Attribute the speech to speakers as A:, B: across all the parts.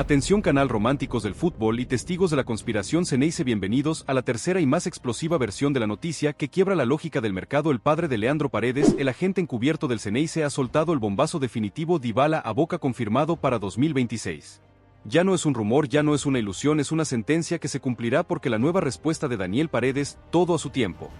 A: Atención canal románticos del fútbol y testigos de la conspiración Ceneice, bienvenidos a la tercera y más explosiva versión de la noticia que quiebra la lógica del mercado. El padre de Leandro Paredes, el agente encubierto del Ceneice, ha soltado el bombazo definitivo: Dybala a Boca confirmado para 2026. Ya no es un rumor, ya no es una ilusión, es una sentencia que se cumplirá porque la nueva respuesta de Daniel Paredes, todo a su tiempo.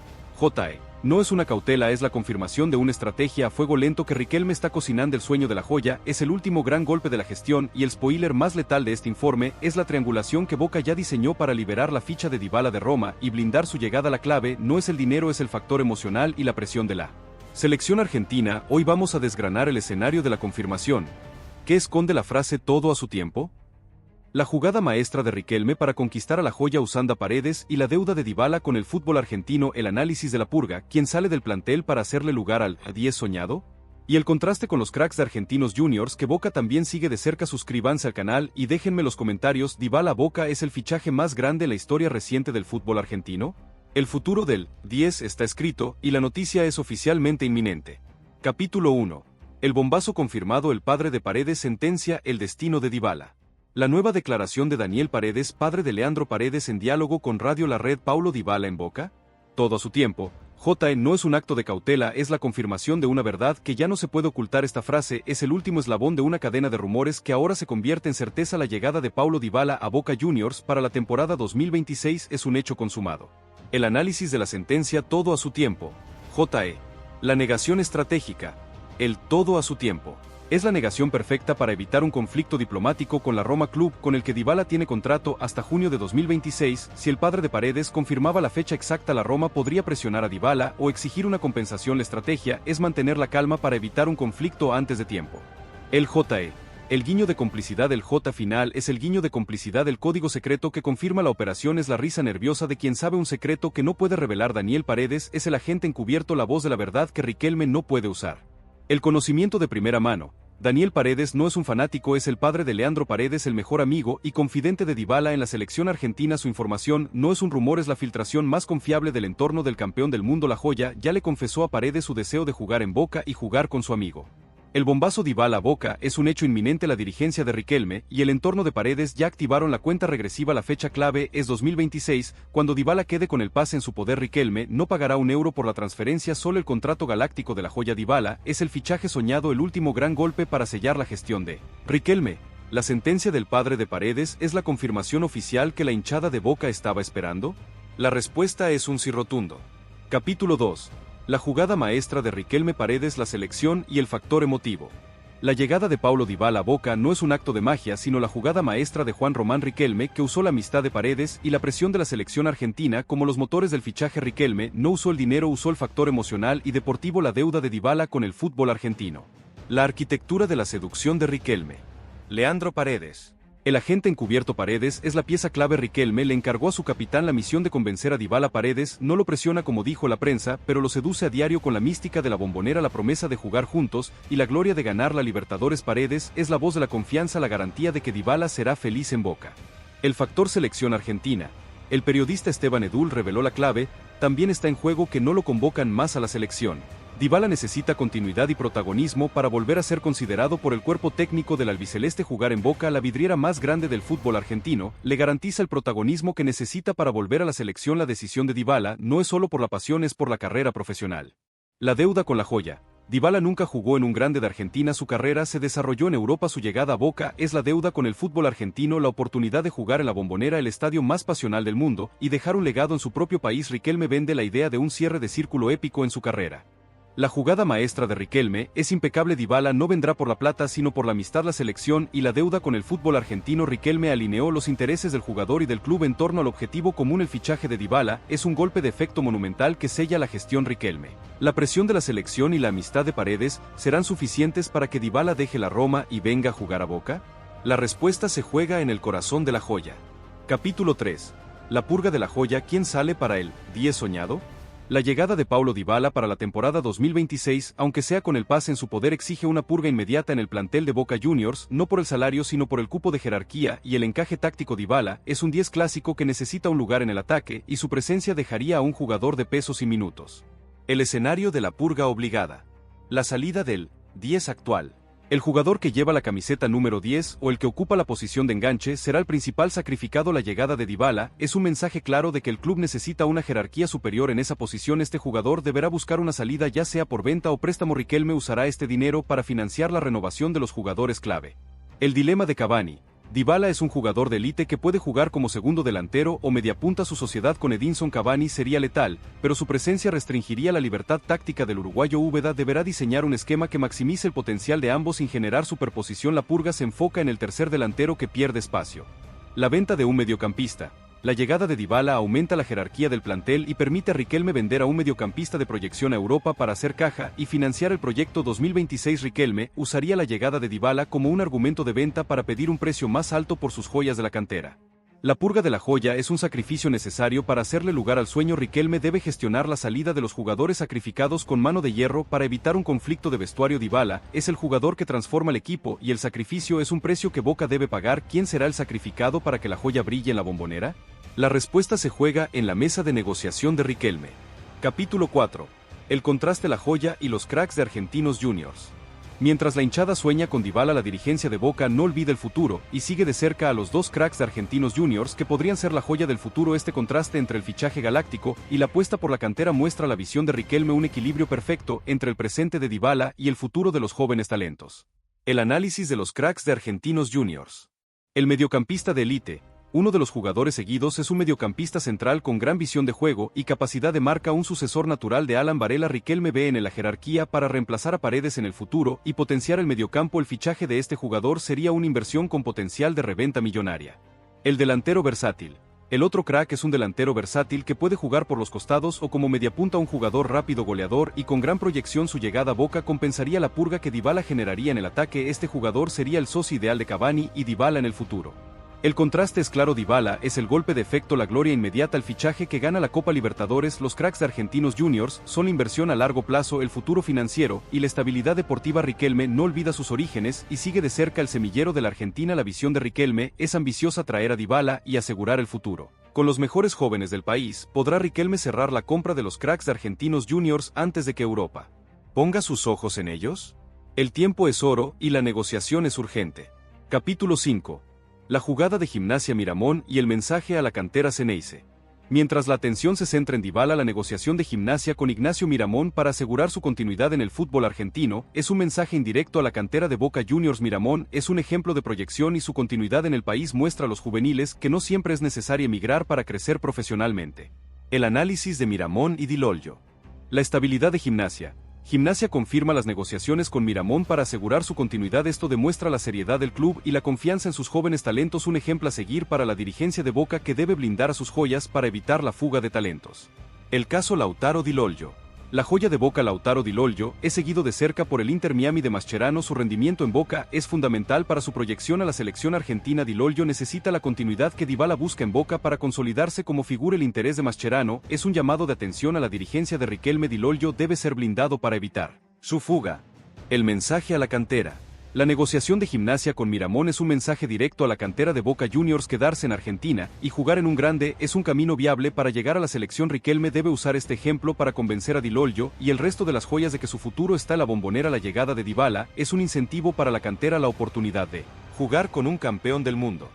A: No es una cautela, es la confirmación de una estrategia a fuego lento que Riquelme está cocinando. El sueño de la joya es el último gran golpe de la gestión, y el spoiler más letal de este informe es la triangulación que Boca ya diseñó para liberar la ficha de Dybala de Roma y blindar su llegada. La clave no es el dinero, es el factor emocional y la presión de la selección argentina. Hoy vamos a desgranar el escenario de la confirmación. ¿Qué esconde la frase todo a su tiempo? La jugada maestra de Riquelme para conquistar a la joya usando a Paredes y la deuda de Dybala con el fútbol argentino, el análisis de la purga, quien sale del plantel para hacerle lugar al 10 soñado, y el contraste con los cracks de Argentinos Juniors que Boca también sigue de cerca. Suscríbanse al canal y déjenme los comentarios. ¿Dybala a Boca es el fichaje más grande en la historia reciente del fútbol argentino? El futuro del 10 está escrito y la noticia es oficialmente inminente. Capítulo 1. El bombazo confirmado: el padre de Paredes sentencia el destino de Dybala. La nueva declaración de Daniel Paredes, padre de Leandro Paredes, en diálogo con Radio La Red. Paulo Dybala en Boca. Todo a su tiempo. No es un acto de cautela, es la confirmación de una verdad que ya no se puede ocultar. Esta frase es el último eslabón de una cadena de rumores que ahora se convierte en certeza. La llegada de Paulo Dybala a Boca Juniors para la temporada 2026 es un hecho consumado. El análisis de la sentencia: todo a su tiempo. La negación estratégica. El todo a su tiempo es la negación perfecta para evitar un conflicto diplomático con la Roma, club con el que Dybala tiene contrato hasta junio de 2026. Si el padre de Paredes confirmaba la fecha exacta, la Roma podría presionar a Dybala o exigir una compensación. La estrategia es mantener la calma para evitar un conflicto antes de tiempo. El guiño de complicidad. El J final es el guiño de complicidad. El código secreto que confirma la operación es la risa nerviosa de quien sabe un secreto que no puede revelar. Daniel Paredes es el agente encubierto, la voz de la verdad que Riquelme no puede usar. El conocimiento de primera mano. Daniel Paredes no es un fanático, es el padre de Leandro Paredes, el mejor amigo y confidente de Dybala en la selección argentina. Su información no es un rumor, es la filtración más confiable del entorno del campeón del mundo. La joya ya le confesó a Paredes su deseo de jugar en Boca y jugar con su amigo. El bombazo Dybala a Boca es un hecho inminente. La dirigencia de Riquelme y el entorno de Paredes ya activaron la cuenta regresiva. La fecha clave es 2026, cuando Dybala quede con el pase en su poder. Riquelme no pagará un euro por la transferencia, solo el contrato galáctico de la joya. Dybala es el fichaje soñado, el último gran golpe para sellar la gestión de Riquelme. La sentencia del padre de Paredes es la confirmación oficial que la hinchada de Boca estaba esperando. La respuesta es un sí rotundo. Capítulo 2. La jugada maestra de Riquelme, Paredes, la selección y el factor emotivo. La llegada de Paulo Dybala a Boca no es un acto de magia, sino la jugada maestra de Juan Román Riquelme, que usó la amistad de Paredes y la presión de la selección argentina como los motores del fichaje. Riquelme no usó el dinero, usó el factor emocional y deportivo, la deuda de Dybala con el fútbol argentino. La arquitectura de la seducción de Riquelme. Leandro Paredes. El agente encubierto Paredes es la pieza clave. Riquelme le encargó a su capitán la misión de convencer a Dybala. Paredes no lo presiona como dijo la prensa, pero lo seduce a diario con la mística de la Bombonera, la promesa de jugar juntos y la gloria de ganar la Libertadores. Paredes es la voz de la confianza, la garantía de que Dybala será feliz en Boca. El factor selección argentina. El periodista Esteban Edul reveló la clave: también está en juego que no lo convocan más a la selección. Dybala necesita continuidad y protagonismo para volver a ser considerado por el cuerpo técnico del albiceleste. Jugar en Boca, la vidriera más grande del fútbol argentino, le garantiza el protagonismo que necesita para volver a la selección. La decisión de Dybala no es solo por la pasión, es por la carrera profesional. La deuda con la joya. Dybala nunca jugó en un grande de Argentina, su carrera se desarrolló en Europa. Su llegada a Boca es la deuda con el fútbol argentino, la oportunidad de jugar en la Bombonera, el estadio más pasional del mundo, y dejar un legado en su propio país. Riquelme vende la idea de un cierre de círculo épico en su carrera. La jugada maestra de Riquelme es impecable. Dybala no vendrá por la plata sino por la amistad, la selección y la deuda con el fútbol argentino. Riquelme alineó los intereses del jugador y del club en torno al objetivo común. El fichaje de Dybala es un golpe de efecto monumental que sella la gestión Riquelme. La presión de la selección y la amistad de Paredes serán suficientes para que Dybala deje la Roma y venga a jugar a Boca. La respuesta se juega en el corazón de la joya. Capítulo 3. La purga de la joya. ¿Quién sale para el 10 soñado? La llegada de Paulo Dybala para la temporada 2026, aunque sea con el pase en su poder, exige una purga inmediata en el plantel de Boca Juniors, no por el salario sino por el cupo de jerarquía y el encaje táctico. Dybala es un 10 clásico que necesita un lugar en el ataque y su presencia dejaría a un jugador de peso sin minutos. El escenario de la purga obligada. La salida del 10 actual. El jugador que lleva la camiseta número 10 o el que ocupa la posición de enganche será el principal sacrificado. La llegada de Dybala es un mensaje claro de que el club necesita una jerarquía superior en esa posición. Este jugador deberá buscar una salida, ya sea por venta o préstamo. Riquelme usará este dinero para financiar la renovación de los jugadores clave. El dilema de Cavani. Dybala es un jugador de élite que puede jugar como segundo delantero o mediapunta. Su sociedad con Edinson Cavani sería letal, pero su presencia restringiría la libertad táctica del uruguayo. Úbeda deberá diseñar un esquema que maximice el potencial de ambos sin generar superposición. La purga se enfoca en el tercer delantero que pierde espacio. La venta de un mediocampista. La llegada de Dybala aumenta la jerarquía del plantel y permite a Riquelme vender a un mediocampista de proyección a Europa para hacer caja y financiar el proyecto 2026. Riquelme usaría la llegada de Dybala como un argumento de venta para pedir un precio más alto por sus joyas de la cantera. La purga de la joya es un sacrificio necesario para hacerle lugar al sueño. Riquelme debe gestionar la salida de los jugadores sacrificados con mano de hierro para evitar un conflicto de vestuario. Dybala es el jugador que transforma el equipo y el sacrificio es un precio que Boca debe pagar. ¿Quién será el sacrificado para que la joya brille en la Bombonera? La respuesta se juega en la mesa de negociación de Riquelme. Capítulo 4. El contraste. La joya y los cracks de Argentinos Juniors. Mientras la hinchada sueña con Dybala, la dirigencia de Boca no olvida el futuro y sigue de cerca a los dos cracks de Argentinos Juniors que podrían ser la joya del futuro. Este contraste entre el fichaje galáctico y la apuesta por la cantera muestra la visión de Riquelme, un equilibrio perfecto entre el presente de Dybala y el futuro de los jóvenes talentos. El análisis de los cracks de Argentinos Juniors. El mediocampista de élite. Uno de los jugadores seguidos es un mediocampista central con gran visión de juego y capacidad de marca, un sucesor natural de Alan Varela. Riquelme ve en la jerarquía para reemplazar a Paredes en el futuro y potenciar el mediocampo. El fichaje de este jugador sería una inversión con potencial de reventa millonaria. El delantero versátil. El otro crack es un delantero versátil que puede jugar por los costados o como mediapunta, un jugador rápido, goleador y con gran proyección. Su llegada a Boca compensaría la purga que Dybala generaría en el ataque. Este jugador sería el socio ideal de Cavani y Dybala en el futuro. El contraste es claro. Dybala es el golpe de efecto, la gloria inmediata, el fichaje que gana la Copa Libertadores. Los cracks de Argentinos Juniors son la inversión a largo plazo, el futuro financiero y la estabilidad deportiva. Riquelme no olvida sus orígenes y sigue de cerca el semillero de la Argentina. La visión de Riquelme es ambiciosa: traer a Dybala y asegurar el futuro. Con los mejores jóvenes del país, ¿podrá Riquelme cerrar la compra de los cracks de Argentinos Juniors antes de que Europa ponga sus ojos en ellos? El tiempo es oro y la negociación es urgente. Capítulo 5. La jugada de Gimnasia Miramón y el mensaje a la cantera Xeneize. Mientras la atención se centra en Dybala, la negociación de Gimnasia con Ignacio Miramón para asegurar su continuidad en el fútbol argentino es un mensaje indirecto a la cantera de Boca Juniors. Miramón es un ejemplo de proyección y su continuidad en el país muestra a los juveniles que no siempre es necesario emigrar para crecer profesionalmente. El análisis de Miramón y Di Loglio. La estabilidad de Gimnasia. Gimnasia confirma las negociaciones con Miramón para asegurar su continuidad. Esto demuestra la seriedad del club y la confianza en sus jóvenes talentos, un ejemplo a seguir para la dirigencia de Boca, que debe blindar a sus joyas para evitar la fuga de talentos. El caso Lautaro Di Loglio. La joya de Boca, Lautaro Di Loglio, es seguido de cerca por el Inter Miami de Mascherano. Su rendimiento en Boca es fundamental para su proyección a la selección argentina. Di Loglio necesita la continuidad que Dybala busca en Boca para consolidarse como figura. El interés de Mascherano es un llamado de atención a la dirigencia de Riquelme. Di Loglio debe ser blindado para evitar su fuga. El mensaje a la cantera. La negociación de Gimnasia con Miramón es un mensaje directo a la cantera de Boca Juniors. Quedarse en Argentina y jugar en un grande es un camino viable para llegar a la selección. Riquelme debe usar este ejemplo para convencer a Di Loglio y el resto de las joyas de que su futuro está en la Bombonera. La llegada de Dybala es un incentivo para la cantera, la oportunidad de jugar con un campeón del mundo.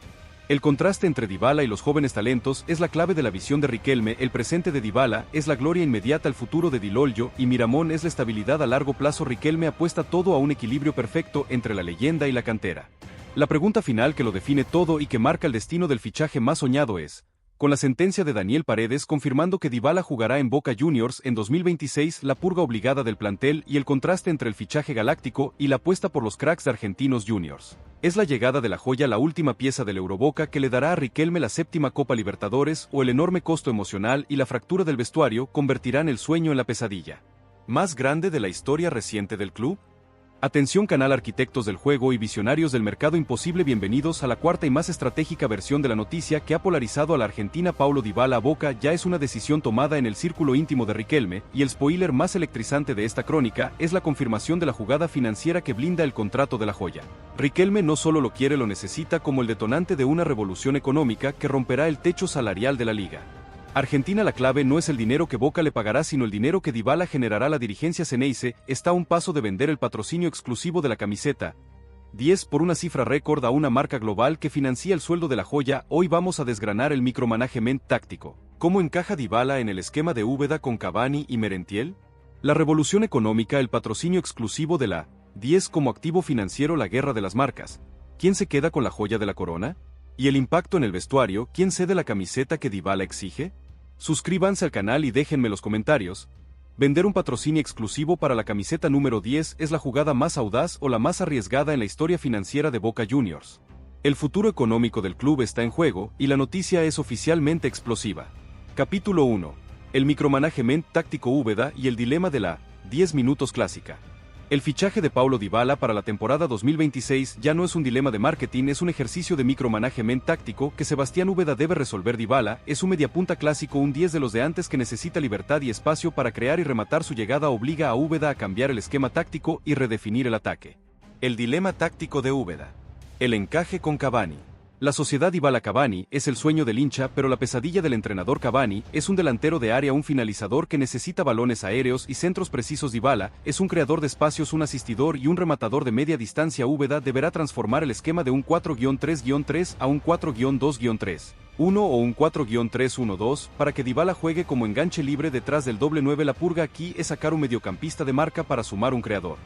A: El contraste entre Dybala y los jóvenes talentos es la clave de la visión de Riquelme. El presente de Dybala es la gloria inmediata, el futuro de Di Loglio y Miramón es la estabilidad a largo plazo. Riquelme apuesta todo a un equilibrio perfecto entre la leyenda y la cantera. La pregunta final que lo define todo y que marca el destino del fichaje más soñado es: con la sentencia de Daniel Paredes confirmando que Dybala jugará en Boca Juniors en 2026, la purga obligada del plantel y el contraste entre el fichaje galáctico y la apuesta por los cracks de Argentinos Juniors. ¿Es la llegada de la joya la última pieza del Euroboca que le dará a Riquelme la séptima Copa Libertadores, o el enorme costo emocional y la fractura del vestuario convertirán el sueño en la pesadilla más grande de la historia reciente del club? Atención canal, arquitectos del juego y visionarios del mercado imposible, bienvenidos a la cuarta y más estratégica versión de la noticia que ha polarizado a la Argentina. Paulo Dybala a Boca ya es una decisión tomada en el círculo íntimo de Riquelme, y el spoiler más electrizante de esta crónica es la confirmación de la jugada financiera que blinda el contrato de la joya. Riquelme no solo lo quiere, lo necesita como el detonante de una revolución económica que romperá el techo salarial de la liga. Argentina. La clave no es el dinero que Boca le pagará, sino el dinero que Dybala generará. La dirigencia Xeneize está a un paso de vender el patrocinio exclusivo de la camiseta 10 por una cifra récord a una marca global que financia el sueldo de la joya. Hoy vamos a desgranar el micromanagement táctico. ¿Cómo encaja Dybala en el esquema de Úbeda con Cavani y Merentiel? La revolución económica, el patrocinio exclusivo de la 10 como activo financiero, la guerra de las marcas. ¿Quién se queda con la joya de la corona? ¿Y el impacto en el vestuario? ¿Quién cede la camiseta que Dybala exige? Suscríbanse al canal y déjenme los comentarios. ¿Vender un patrocinio exclusivo para la camiseta número 10 es la jugada más audaz o la más arriesgada en la historia financiera de Boca Juniors? El futuro económico del club está en juego y la noticia es oficialmente explosiva. Capítulo 1. El micromanagement táctico Úbeda y el dilema de la 10 minutos clásica. El fichaje de Paulo Dybala para la temporada 2026 ya no es un dilema de marketing, es un ejercicio de micromanagement táctico que Sebastián Úbeda debe resolver. Dybala es un mediapunta clásico, un 10 de los de antes que necesita libertad y espacio para crear y rematar. Su llegada obliga a Úbeda a cambiar el esquema táctico y redefinir el ataque. El dilema táctico de Úbeda. El encaje con Cavani. La sociedad Dybala-Cavani es el sueño del hincha, pero la pesadilla del entrenador. Cavani es un delantero de área, un finalizador que necesita balones aéreos y centros precisos. Dybala es un creador de espacios, un asistidor y un rematador de media distancia. Úbeda deberá transformar el esquema de un 4-3-3 a un 4-2-3-1 o un 4-3-1-2 para que Dybala juegue como enganche libre detrás del doble 9. La purga aquí es sacar un mediocampista de marca para sumar un creador.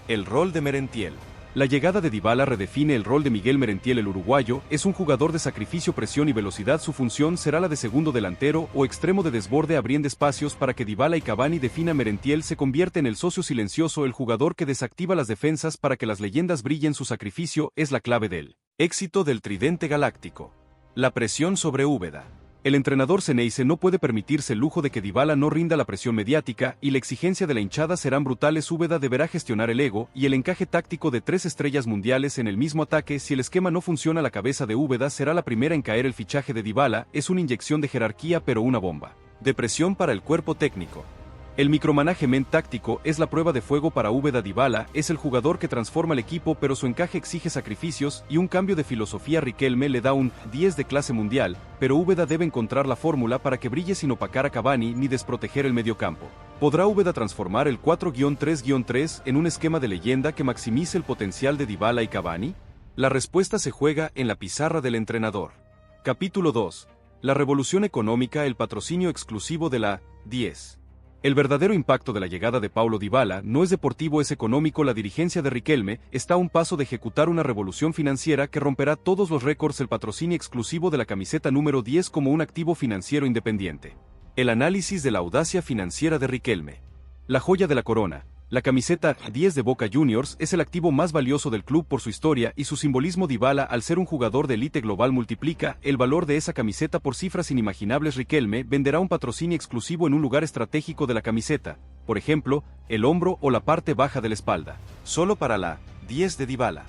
A: El rol de Merentiel. La llegada de Dybala redefine el rol de Miguel Merentiel. El uruguayo es un jugador de sacrificio, presión y velocidad. Su función será la de segundo delantero o extremo de desborde, abriendo espacios para que Dybala y Cavani definan. Merentiel se convierte en el socio silencioso, el jugador que desactiva las defensas para que las leyendas brillen. Su sacrificio es la clave del éxito del tridente galáctico. La presión sobre Úbeda. El entrenador Xeneize no puede permitirse el lujo de que Dybala no rinda. La presión mediática y la exigencia de la hinchada serán brutales. Úbeda deberá gestionar el ego y el encaje táctico de 3 estrellas mundiales en el mismo ataque. Si el esquema no funciona, la cabeza de Úbeda será la primera en caer. El fichaje de Dybala es una inyección de jerarquía, pero una bomba de presión para el cuerpo técnico. El micromanagement táctico es la prueba de fuego para Úbeda. Dybala es el jugador que transforma el equipo, pero su encaje exige sacrificios y un cambio de filosofía. Riquelme le da un 10 de clase mundial, pero Úbeda debe encontrar la fórmula para que brille sin opacar a Cavani ni desproteger el mediocampo. ¿Podrá Úbeda transformar el 4-3-3 en un esquema de leyenda que maximice el potencial de Dybala y Cavani? La respuesta se juega en la pizarra del entrenador. Capítulo 2. La revolución económica, el patrocinio exclusivo de la 10. El verdadero impacto de la llegada de Paulo Dybala no es deportivo, es económico. La dirigencia de Riquelme está a un paso de ejecutar una revolución financiera que romperá todos los récords. El patrocinio exclusivo de la camiseta número 10 como un activo financiero independiente. El análisis de la audacia financiera de Riquelme. La joya de la corona. La camiseta 10 de Boca Juniors es el activo más valioso del club por su historia y su simbolismo. Dybala, al ser un jugador de élite global, multiplica el valor de esa camiseta por cifras inimaginables. Riquelme venderá un patrocinio exclusivo en un lugar estratégico de la camiseta, por ejemplo, el hombro o la parte baja de la espalda, solo para la 10 de Dybala.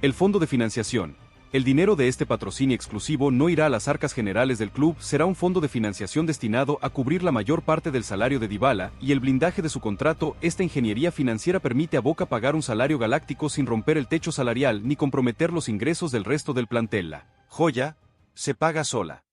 A: El fondo de financiación. El dinero de este patrocinio exclusivo no irá a las arcas generales del club, será un fondo de financiación destinado a cubrir la mayor parte del salario de Dybala y el blindaje de su contrato. Esta ingeniería financiera permite a Boca pagar un salario galáctico sin romper el techo salarial ni comprometer los ingresos del resto del plantel. La joya se paga sola.